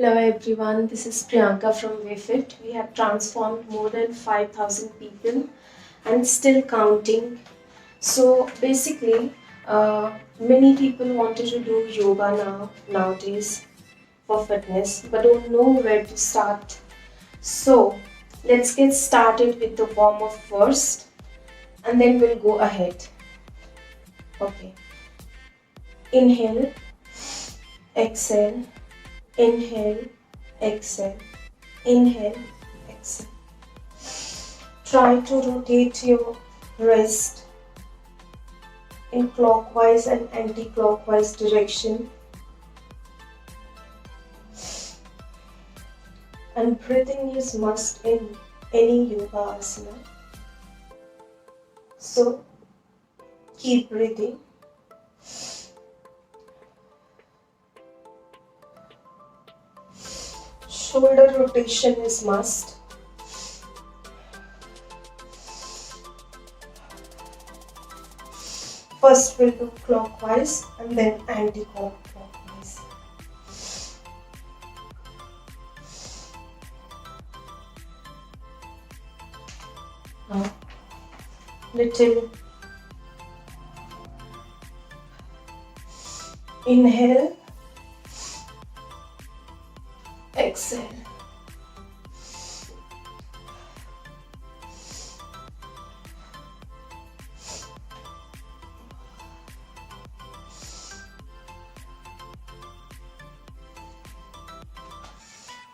Hello everyone, this is Priyanka from Wayfit. We have transformed more than 5,000 people and still counting. So basically, many people wanted to do yoga nowadays for fitness but don't know where to start. So let's get started with the warm up first and then we'll go ahead. Okay, inhale, exhale, inhale, exhale, inhale, exhale. Try to rotate your wrist in clockwise and anti-clockwise direction. And breathing is must in any yoga asana. So keep breathing. Shoulder rotation is must. First we'll do clockwise and then anti-clockwise. Now, little inhale, exhale.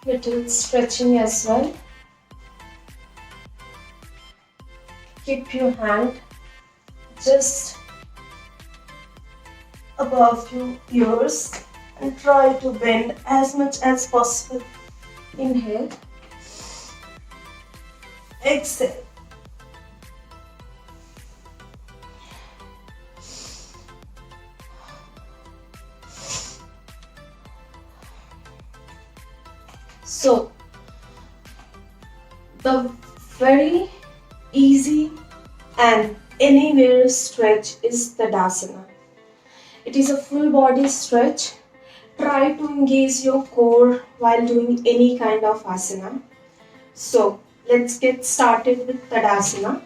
Little stretching as well. Keep your hand just above your ears and try to bend as much as possible. Inhale, exhale. So, the very easy and anywhere stretch is Tadasana. It is a full body stretch. Try to engage your core while doing any kind of asana. So, let's get started with Tadasana.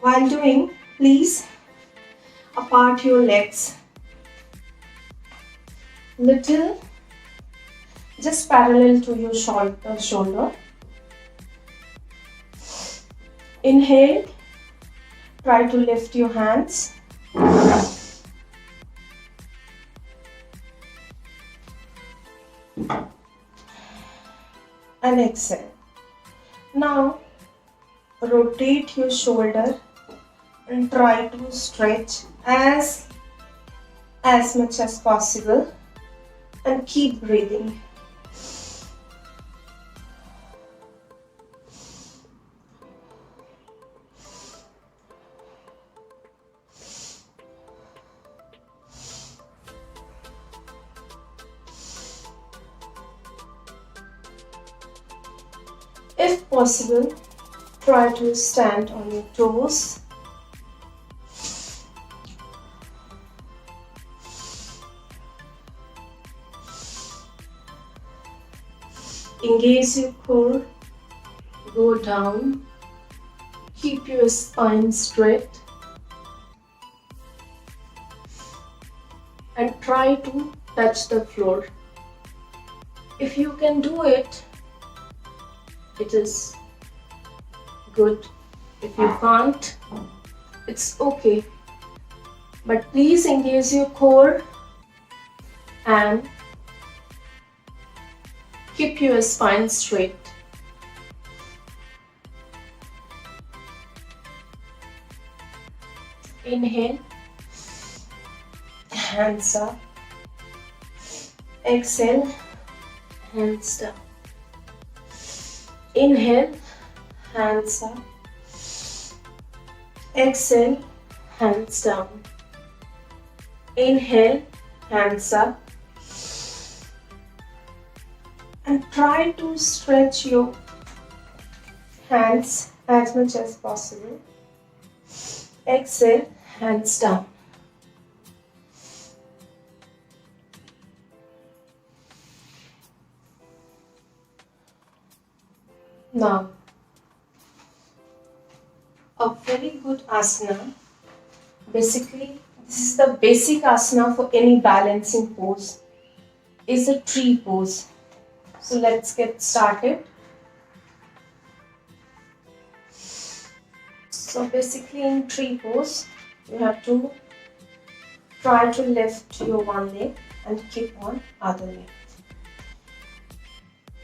While doing, please apart your legs. Little, just parallel to your shoulder. Inhale, try to lift your hands. And exhale. Now, rotate your shoulder and try to stretch as much as possible and keep breathing. If possible, try to stand on your toes. Engage your core, go down, keep your spine straight and try to touch the floor. If you can do it, it is good. If you can't, it's okay. But please engage your core and keep your spine straight. Inhale, hands up. Exhale, hands down. Inhale, hands up. Exhale, hands down. Inhale, hands up. And try to stretch your hands as much as possible. Exhale, hands down. Now, a very good asana. Basically, this is the basic asana for any balancing pose. Is a tree pose. So let's get started. So basically in tree pose, you have to try to lift your one leg and keep on other leg.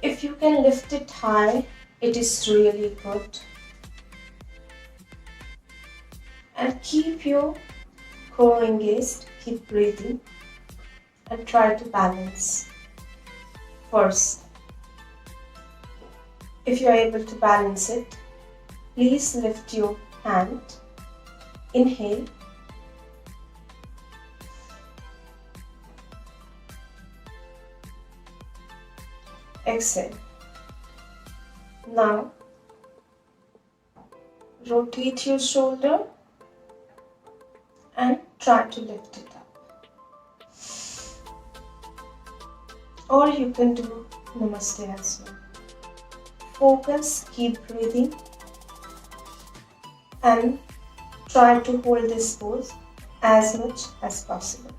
If you can lift it high, it is really good. And keep your core engaged, keep breathing and try to balance. First, if you are able to balance it, please lift your hand. Inhale. Exhale. Now, rotate your shoulder and try to lift it up. Or you can do Namaste as well. Focus, keep breathing and try to hold this pose as much as possible.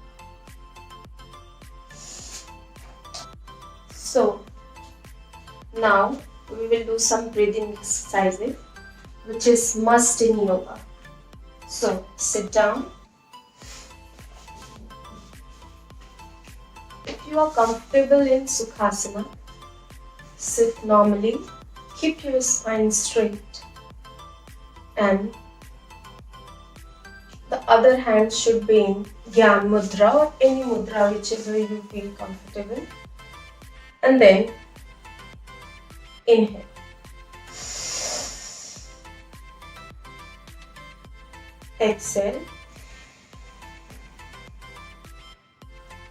So, now we will do some breathing exercises which is must in yoga. So, sit down. If you are comfortable in Sukhasana, sit normally, keep your spine straight and the other hand should be in Gyan Mudra or any mudra whichever you feel comfortable. And then inhale. Exhale.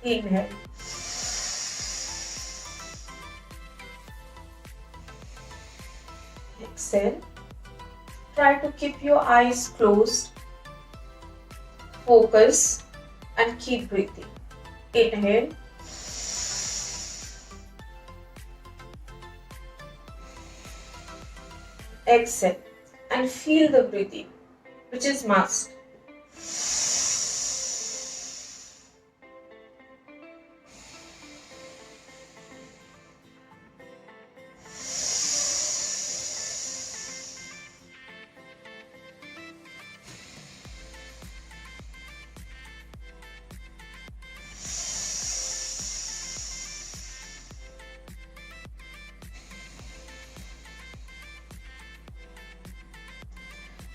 Inhale. Exhale. Try to keep your eyes closed. Focus and keep breathing. Inhale. Exhale and feel the breathing, which is must.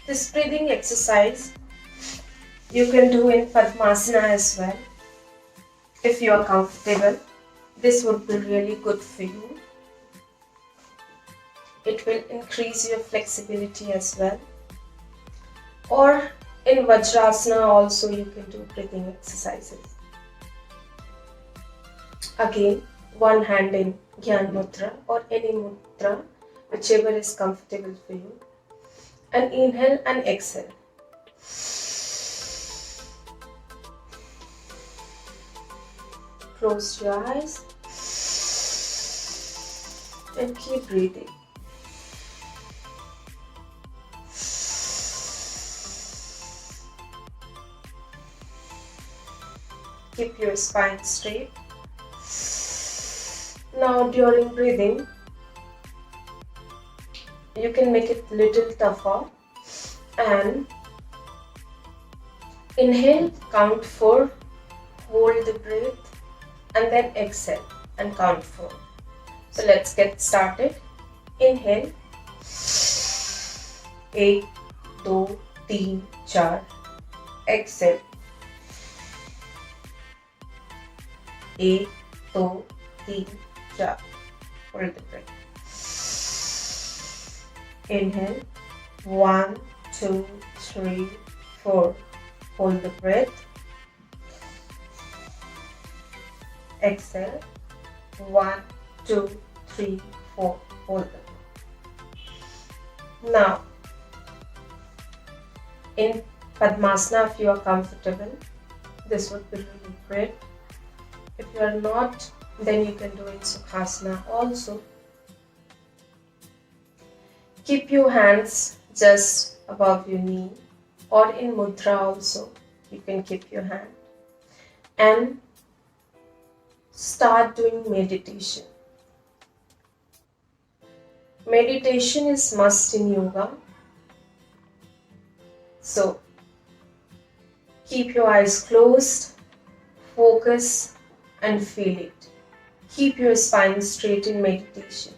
This breathing exercise you can do in Padmasana as well. If you are comfortable, this would be really good for you. It will increase your flexibility as well. Or in Vajrasana also you can do breathing exercises. Again, one hand in Gyan Mudra or any mudra, whichever is comfortable for you. And inhale and exhale. Close your eyes and keep breathing. Keep your spine straight. Now during breathing, you can make it little tougher and inhale, count 4, hold the breath and then exhale and count 4. So let's get started. Inhale, 1, 2, 3, 4. Exhale, 1, 2, 3, 4. Hold the breath. Inhale, 1, 2, 3, 4. Hold the breath. Exhale, 1, 2, 3, 4. Hold the breath. Now, in Padmasana, if you are comfortable, this would be really great. If you are not, then you can do in Sukhasana also. Keep your hands just above your knee or in mudra also. You can keep your hand and start doing meditation. Meditation is must in yoga. So keep your eyes closed, focus and feel it. Keep your spine straight in meditation.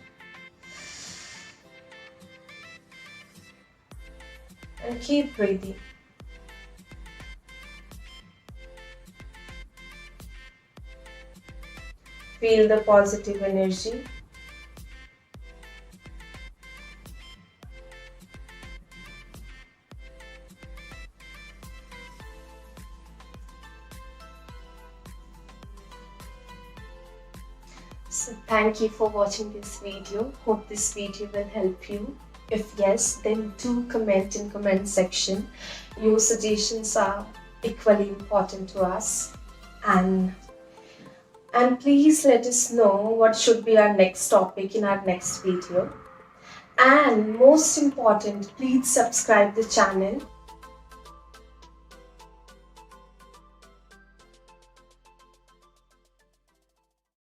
And keep breathing. Feel the positive energy. So thank you for watching this video. Hope this video will help you. If yes, then do comment in comment section. Your suggestions are equally important to us. And please let us know what should be our next topic in our next video. And most important, please subscribe the channel